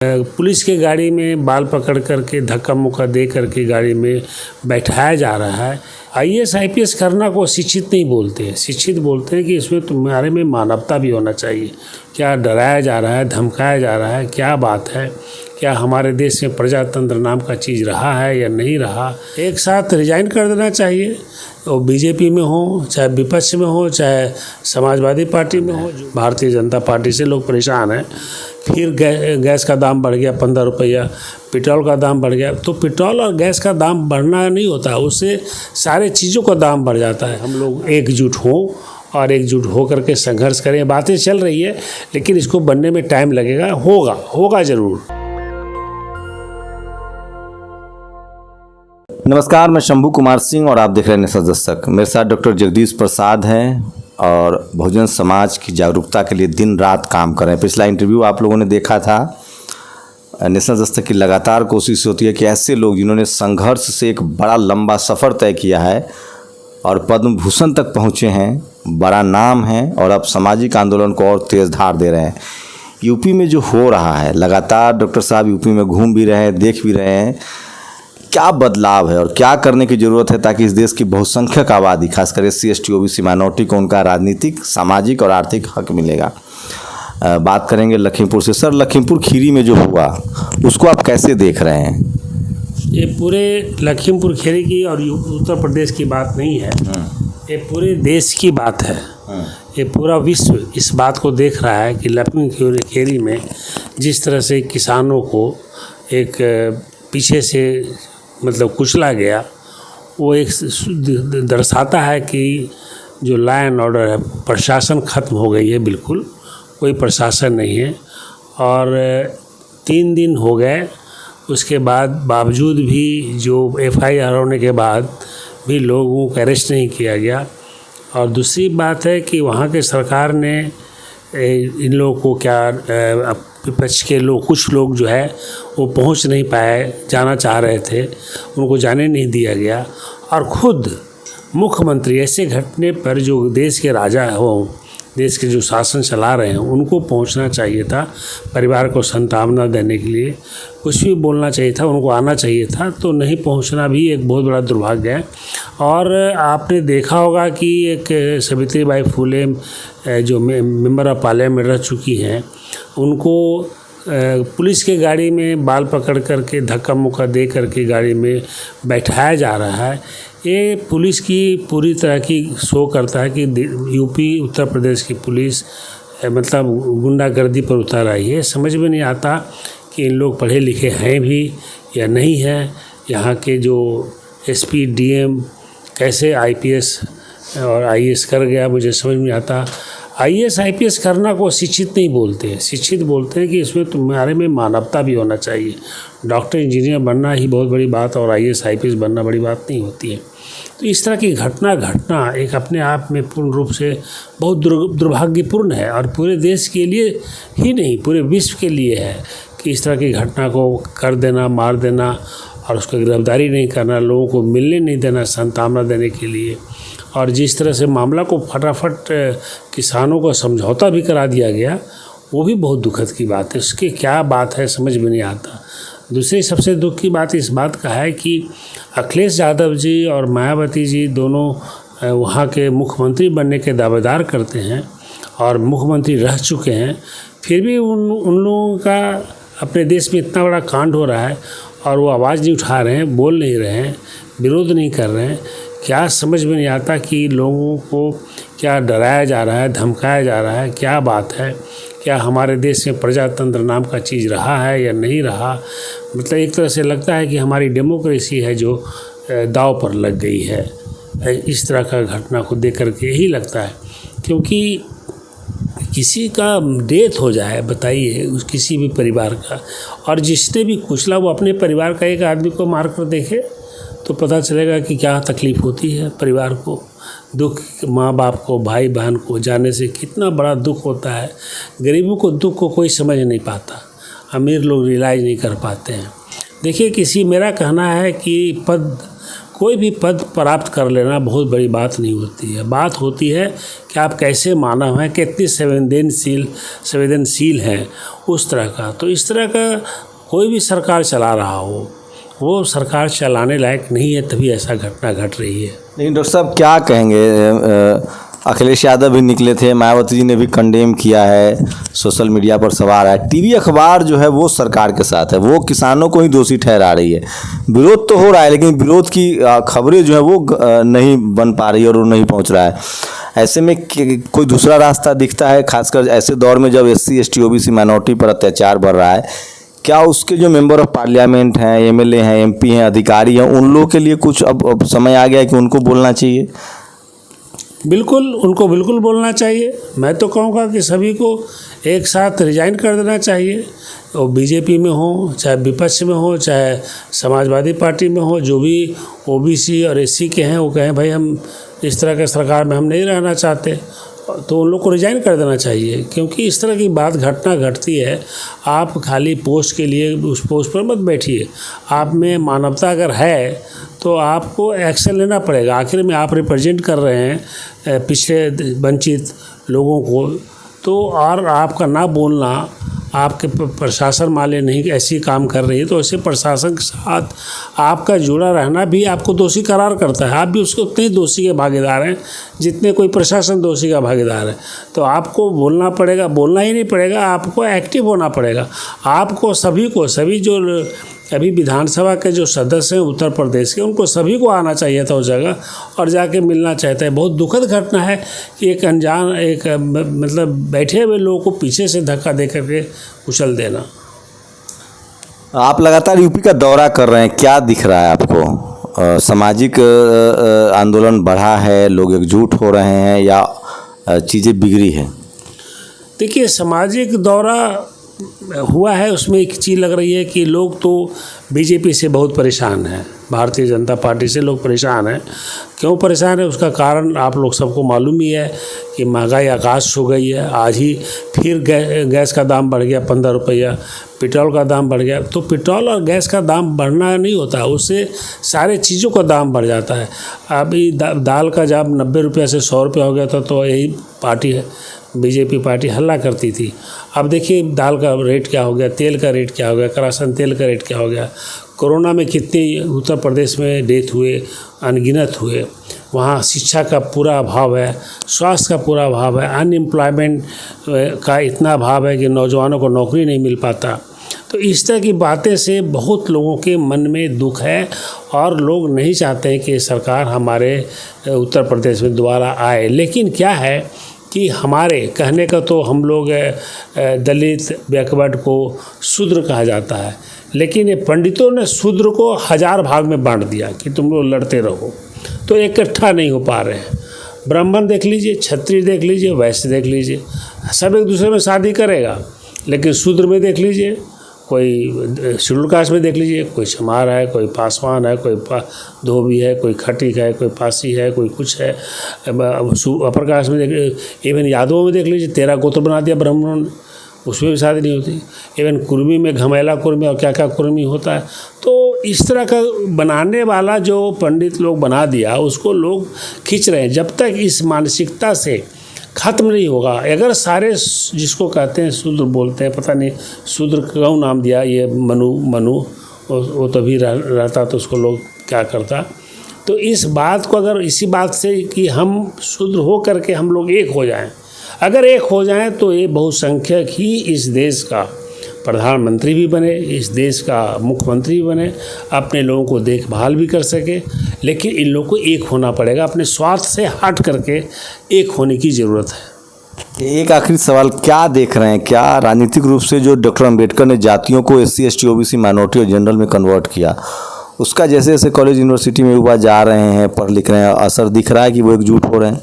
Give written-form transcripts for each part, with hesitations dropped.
Police के गाड़ी में बाल पकड़ करके धक्का मुक्का दे करके गाड़ी में बैठाया जा रहा है। आईएएस आईपीएस करना को शिक्षित नहीं बोलते हैं। शिक्षित बोलते हैं कि इसमें तुम्हारे में मानवता भी होना चाहिए। क्या डराया जा रहा है, धमकाया जा रहा है, क्या बात है? क्या हमारे देश में प्रजातंत्र नाम का चीज़ रहा है या नहीं रहा? एक साथ रिजाइन कर देना चाहिए। वो बीजेपी में हो, चाहे विपक्ष में हो, चाहे समाजवादी पार्टी में हो। भारतीय जनता पार्टी से लोग परेशान हैं। फिर गैस का दाम बढ़ गया 15 रुपया, पेट्रोल का दाम बढ़ गया। तो पेट्रोल और गैस का दाम बढ़ना नहीं होता, उससे सारे चीज़ों का दाम बढ़ जाता है। हम लोग एकजुट हों और एकजुट हो करके संघर्ष करें। बातें चल रही है लेकिन इसको बनने में टाइम लगेगा। होगा ज़रूर। नमस्कार, मैं शंभू कुमार सिंह और आप देख रहे हैं नेशनल दस्तक। मेरे साथ डॉक्टर जगदीश प्रसाद हैं और बहुजन समाज की जागरूकता के लिए दिन रात काम कर रहे हैं। पिछला इंटरव्यू आप लोगों ने देखा था। नेशनल दस्तक की लगातार कोशिश होती है कि ऐसे लोग जिन्होंने संघर्ष से एक बड़ा लंबा सफ़र तय किया है और पद्म भूषण तक पहुँचे हैं, बड़ा नाम है और अब सामाजिक आंदोलन को और तेज़ धार दे रहे हैं। यूपी में जो हो रहा है, लगातार डॉक्टर साहब यूपी में घूम भी रहे हैं, देख भी रहे हैं क्या बदलाव है और क्या करने की ज़रूरत है ताकि इस देश की बहुसंख्यक आबादी, खासकर SC ST OBC माइनॉरिटी को उनका राजनीतिक, सामाजिक और आर्थिक हक मिलेगा। बात करेंगे लखीमपुर से। सर, लखीमपुर खीरी में जो हुआ उसको आप कैसे देख रहे हैं? ये पूरे लखीमपुर खीरी की और उत्तर प्रदेश की बात नहीं है, ये पूरे देश की बात है। ये पूरा विश्व इस बात को देख रहा है कि लखीमपुर खीरी में जिस तरह से किसानों को एक पीछे से मतलब कुचला गया, वो एक दर्शाता है कि जो लॉ एंड ऑर्डर है, प्रशासन ख़त्म हो गई है। बिल्कुल कोई प्रशासन नहीं है। और 3 दिन हो गए, उसके बावजूद भी जो FIR होने के बाद भी लोगों को अरेस्ट नहीं किया गया। और दूसरी बात है कि वहाँ के सरकार ने इन लोगों को क्या विपक्ष के लोग, कुछ लोग जो है वो पहुंच नहीं पाए, जाना चाह रहे थे, उनको जाने नहीं दिया गया। और ख़ुद मुख्यमंत्री ऐसे घटने पर जो देश के राजा हों, देश के जो शासन चला रहे हैं, उनको पहुंचना चाहिए था, परिवार को सांत्वना देने के लिए कुछ भी बोलना चाहिए था, उनको आना चाहिए था। तो नहीं पहुंचना भी एक बहुत बड़ा दुर्भाग्य है। और आपने देखा होगा कि एक सावित्रीबाई फुले जो मेंबर ऑफ पार्लियामेंट रह चुकी हैं, उनको पुलिस के गाड़ी में बाल पकड़ करके धक्का मुक्का दे करके गाड़ी में बैठाया जा रहा है। ये पुलिस की पूरी तरह की शो करता है कि यूपी उत्तर प्रदेश की पुलिस मतलब गुंडागर्दी पर उतर आई है। समझ में नहीं आता कि इन लोग पढ़े लिखे हैं भी या नहीं हैं। यहाँ के जो SP DM कैसे IPS और IAS कर गया, मुझे समझ में आता। IAS IPS करना को शिक्षित नहीं बोलते हैं। शिक्षित बोलते हैं कि इसमें तुम्हारे में मानवता भी होना चाहिए। डॉक्टर इंजीनियर बनना ही बहुत बड़ी बात और IAS IPS बनना बड़ी बात नहीं होती है। तो इस तरह की घटना एक अपने आप में पूर्ण रूप से बहुत दुर्भाग्यपूर्ण है और पूरे देश के लिए ही नहीं, पूरे विश्व के लिए है कि इस तरह की घटना को कर देना, मार देना और उसको गिरफ्तारी नहीं करना, लोगों को मिलने नहीं देना सांत्वना देने के लिए। और जिस तरह से मामला को फटाफट किसानों को समझौता भी करा दिया गया, वो भी बहुत दुखद की बात है। उसकी क्या बात है समझ में नहीं आता। दूसरी सबसे दुख की बात इस बात का है कि अखिलेश यादव जी और मायावती जी दोनों वहाँ के मुख्यमंत्री बनने के दावेदार करते हैं और मुख्यमंत्री रह चुके हैं। फिर भी उन लोगों का अपने देश में इतना बड़ा कांड हो रहा है और वो आवाज़ नहीं उठा रहे हैं, बोल नहीं रहे हैं, विरोध नहीं कर रहे हैं। क्या समझ में नहीं आता कि लोगों को क्या डराया जा रहा है, धमकाया जा रहा है, क्या बात है? क्या हमारे देश में प्रजातंत्र नाम का चीज़ रहा है या नहीं रहा? मतलब एक तरह से लगता है कि हमारी डेमोक्रेसी है जो दांव पर लग गई है। इस तरह का घटना को देख करके यही लगता है, क्योंकि किसी का डेथ हो जाए, बताइए, उस किसी भी परिवार का, और जिसने भी कुचला वो अपने परिवार का एक आदमी को मार कर देखे तो पता चलेगा कि क्या तकलीफ़ होती है परिवार को। दुख माँ बाप को, भाई बहन को जाने से कितना बड़ा दुख होता है। गरीबों को दुख को कोई समझ नहीं पाता, अमीर लोग रियलाइज़ नहीं कर पाते हैं। देखिए, मेरा कहना है कि पद कोई भी पद प्राप्त कर लेना बहुत बड़ी बात नहीं होती है। बात होती है कि आप कैसे मानव हैं, कितनी संवेदनशील हैं, उस तरह का। तो इस तरह का कोई भी सरकार चला रहा हो, वो सरकार चलाने लायक नहीं है, तभी ऐसा घटना घट रही है। लेकिन डॉक्टर साहब क्या कहेंगे, अखिलेश यादव भी निकले थे, मायावती जी ने भी कंडेम किया है, सोशल मीडिया पर सवाल है, टीवी अखबार जो है वो सरकार के साथ है, वो किसानों को ही दोषी ठहरा रही है। विरोध तो हो रहा है लेकिन विरोध की खबरें जो है वो नहीं बन पा रही है और वो नहीं पहुंच रहा है। ऐसे में कोई दूसरा रास्ता दिखता है, खासकर ऐसे दौर में जब SC ST OBC माइनॉरिटी पर अत्याचार बढ़ रहा है, क्या उसके जो मेंबर ऑफ पार्लियामेंट हैं, MLA हैं, MP हैं, अधिकारी हैं, उन लोगों के लिए कुछ अब समय आ गया है कि उनको बोलना चाहिए? बिल्कुल, उनको बिल्कुल बोलना चाहिए। मैं तो कहूँगा कि सभी को एक साथ रिजाइन कर देना चाहिए। वो BJP में हो, चाहे विपक्ष में हो, चाहे समाजवादी पार्टी में हो, जो भी OBC और SC के हैं वो कहें भाई हम इस तरह के सरकार में हम नहीं रहना चाहते, तो उन लोग को रिजाइन कर देना चाहिए। क्योंकि इस तरह की घटना घटती है, आप खाली पोस्ट के लिए उस पोस्ट पर मत बैठिए। आप में मानवता अगर है तो आपको एक्शन लेना पड़ेगा। आखिर में आप रिप्रेजेंट कर रहे हैं पिछड़े वंचित लोगों को, तो और आपका ना बोलना, आपके प्रशासन वाले नहीं ऐसी काम कर रही है, तो ऐसे प्रशासन के साथ आपका जुड़ा रहना भी आपको दोषी करार करता है। आप भी उसके उतने ही दोषी के भागीदार हैं जितने कोई प्रशासन दोषी का भागीदार है। तो आपको बोलना पड़ेगा, बोलना ही नहीं पड़ेगा, आपको एक्टिव होना पड़ेगा। आपको सभी जो अभी विधानसभा के जो सदस्य हैं उत्तर प्रदेश के, उनको सभी को आना चाहिए था उस जगह और जाके मिलना चाहता है। बहुत दुखद घटना है कि एक अनजान मतलब बैठे हुए लोगों को पीछे से धक्का दे करके कुचल देना। आप लगातार यूपी का दौरा कर रहे हैं, क्या दिख रहा है आपको? सामाजिक आंदोलन बढ़ा है, लोग एकजुट हो रहे हैं या चीज़ें बिगड़ी है? देखिए, सामाजिक दौरा हुआ है, उसमें एक चीज़ लग रही है कि लोग तो BJP से बहुत परेशान हैं, भारतीय जनता पार्टी से लोग परेशान हैं। क्यों परेशान है उसका कारण आप लोग सबको मालूम ही है कि महंगाई आकाश छू गई है। आज ही फिर गैस का दाम बढ़ गया 15 रुपया, पेट्रोल का दाम बढ़ गया। तो पेट्रोल और गैस का दाम बढ़ना नहीं होता, उससे सारे चीज़ों का दाम बढ़ जाता है। अभी दाल का जब 90 रुपया से 100 रुपया हो गया था तो यही पार्टी है BJP पार्टी हल्ला करती थी। अब देखिए दाल का रेट क्या हो गया, तेल का रेट क्या हो गया, किरासन तेल का रेट क्या हो गया। कोरोना में कितने उत्तर प्रदेश में डेथ हुए, अनगिनत हुए। वहाँ शिक्षा का पूरा अभाव है, स्वास्थ्य का पूरा अभाव है, अनएम्प्लॉयमेंट का इतना अभाव है कि नौजवानों को नौकरी नहीं मिल पाता। तो इस तरह की बातें से बहुत लोगों के मन में दुख है और लोग नहीं चाहते हैं कि सरकार हमारे उत्तर प्रदेश में दोबारा आए। लेकिन क्या है कि हमारे कहने का तो हम लोग दलित बैकवर्ड को शूद्र कहा जाता है, लेकिन ये पंडितों ने शूद्र को 1000 भाग में बांट दिया कि तुम लोग लड़ते रहो, तो इकट्ठा नहीं हो पा रहे हैं। ब्राह्मण देख लीजिए, क्षत्रिय देख लीजिए, वैश्य देख लीजिए, सब एक दूसरे में शादी करेगा। लेकिन शूद्र में देख लीजिए, कोई शेड्यूल कास्ट में देख लीजिए, कोई चमार है, कोई पासवान है, कोई धोबी है, कोई खटीक है, कोई पासी है, कोई कुछ है। अपर कास्ट में देख, इवन यादवों में देख लीजिए, 13 गोत्र बना दिया ब्राह्मणों ने, उसमें भी शादी नहीं होती। इवन कुर्मी में घमेला कुर्मी और क्या क्या कुर्मी होता है। तो इस तरह का बनाने वाला जो पंडित लोग बना दिया, उसको लोग खींच रहे हैं। जब तक इस मानसिकता से ख़त्म नहीं होगा, अगर सारे जिसको कहते हैं शूद्र बोलते हैं, पता नहीं शूद्र क्यों नाम दिया, ये मनु वो तभी रहता तो उसको लोग क्या करता। तो इस बात को अगर इसी बात से कि हम शूद्र हो करके हम लोग एक हो जाएं, अगर एक हो जाएं तो ये बहुसंख्यक ही इस देश का प्रधानमंत्री भी बने, इस देश का मुख्यमंत्री भी बने, अपने लोगों को देखभाल भी कर सके। लेकिन इन लोगों को एक होना पड़ेगा, अपने स्वार्थ से हट करके एक होने की ज़रूरत है। एक आखिरी सवाल, क्या देख रहे हैं, क्या राजनीतिक रूप से जो डॉक्टर अम्बेडकर ने जातियों को SC ST OBC माइनॉरिटी और जनरल में कन्वर्ट किया, उसका जैसे जैसे कॉलेज यूनिवर्सिटी में युवा जा रहे हैं, पढ़ लिख रहे हैं, असर दिख रहा है कि वो एकजुट हो रहे हैं?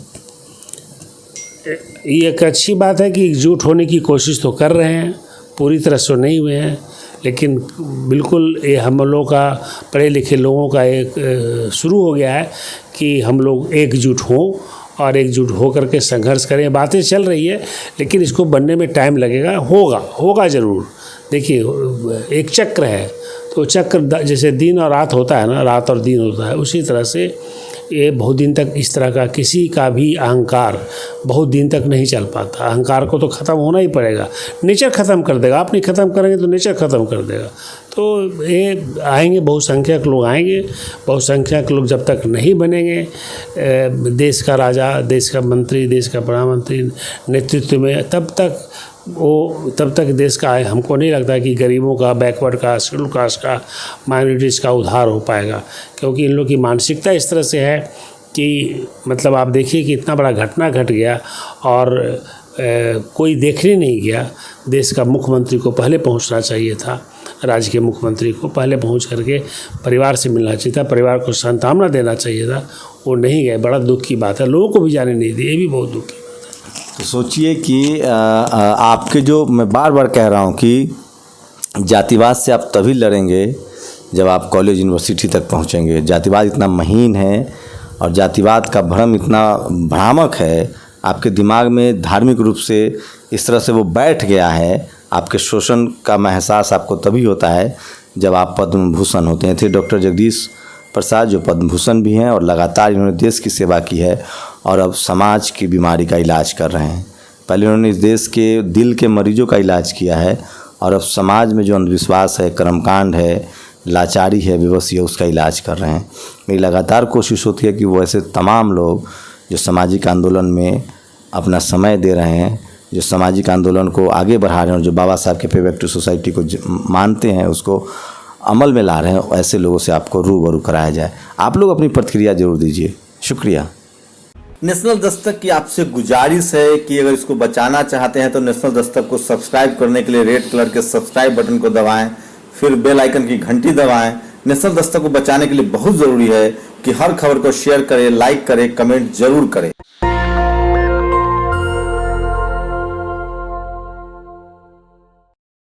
ये एक अच्छी बात है कि एकजुट होने की कोशिश तो कर रहे हैं, पूरी तरह से नहीं हुए हैं, लेकिन बिल्कुल ये हम लोगों का, पढ़े लिखे लोगों का एक शुरू हो गया है कि हम लोग एकजुट हों और एकजुट हो करके संघर्ष करें। बातें चल रही है लेकिन इसको बनने में टाइम लगेगा, होगा ज़रूर। देखिए एक चक्र है, वो चक्र जैसे दिन और रात होता है ना, रात और दिन होता है, उसी तरह से ये बहुत दिन तक इस तरह का किसी का भी अहंकार बहुत दिन तक नहीं चल पाता। अहंकार को तो ख़त्म होना ही पड़ेगा, नेचर ख़त्म कर देगा। आप नहीं ख़त्म करेंगे तो नेचर ख़त्म कर देगा। तो ये आएंगे, बहुसंख्यक लोग आएंगे। बहुसंख्यक लोग जब तक नहीं बनेंगे देश का राजा, देश का मंत्री, देश का प्रधानमंत्री नेतृत्व में, तब तक देश का हमको नहीं लगता कि गरीबों का, बैकवर्ड का, शेड्यूल कास्ट का, माइनॉरिटीज़ का उद्धार हो पाएगा। क्योंकि इन लोगों की मानसिकता इस तरह से है कि मतलब आप देखिए कि इतना बड़ा घटना घट गया और कोई देखने नहीं गया। देश का मुख्यमंत्री को पहले पहुंचना चाहिए था, राज्य के मुख्यमंत्री को पहले पहुंच करके परिवार से मिलना चाहिए था, परिवार को सांत्वना देना चाहिए था। वो नहीं गए, बड़ा दुख की बात है। लोगों को भी जाने नहीं दिए, ये भी बहुत दुख की बात है। तो सोचिए कि आपके जो, मैं बार बार कह रहा हूँ कि जातिवाद से आप तभी लड़ेंगे जब आप कॉलेज यूनिवर्सिटी तक पहुँचेंगे। जातिवाद इतना महीन है और जातिवाद का भ्रम इतना भ्रामक है, आपके दिमाग में धार्मिक रूप से इस तरह से वो बैठ गया है। आपके शोषण का एहसास आपको तभी होता है जब आप पद्म भूषण होते हैं। थे डॉक्टर जगदीश प्रसाद जो पद्म भूषण भी हैं और लगातार इन्होंने देश की सेवा की है और अब समाज की बीमारी का इलाज कर रहे हैं। पहले उन्होंने इस देश के दिल के मरीजों का इलाज किया है और अब समाज में जो अंधविश्वास है, कर्मकांड है, लाचारी है, बेबसी है, उसका इलाज कर रहे हैं। मेरी लगातार कोशिश होती है कि वो ऐसे तमाम लोग जो सामाजिक आंदोलन में अपना समय दे रहे हैं, जो सामाजिक आंदोलन को आगे बढ़ा रहे हैं और जो बाबा साहब के पे बैक टू सोसाइटी को मानते हैं, उसको अमल में ला रहे हैं, ऐसे लोगों से आपको रूबरू कराया जाए। आप लोग अपनी प्रतिक्रिया जरूर दीजिए। शुक्रिया। नेशनल दस्तक की आपसे गुजारिश है कि अगर इसको बचाना चाहते हैं तो नेशनल दस्तक को सब्सक्राइब करने के लिए रेड कलर के सब्सक्राइब बटन को दबाएं, फिर बेल आइकन की घंटी दबाएं। नेशनल दस्तक को बचाने के लिए बहुत ज़रूरी है कि हर खबर को शेयर करें, लाइक करें, कमेंट जरूर करें।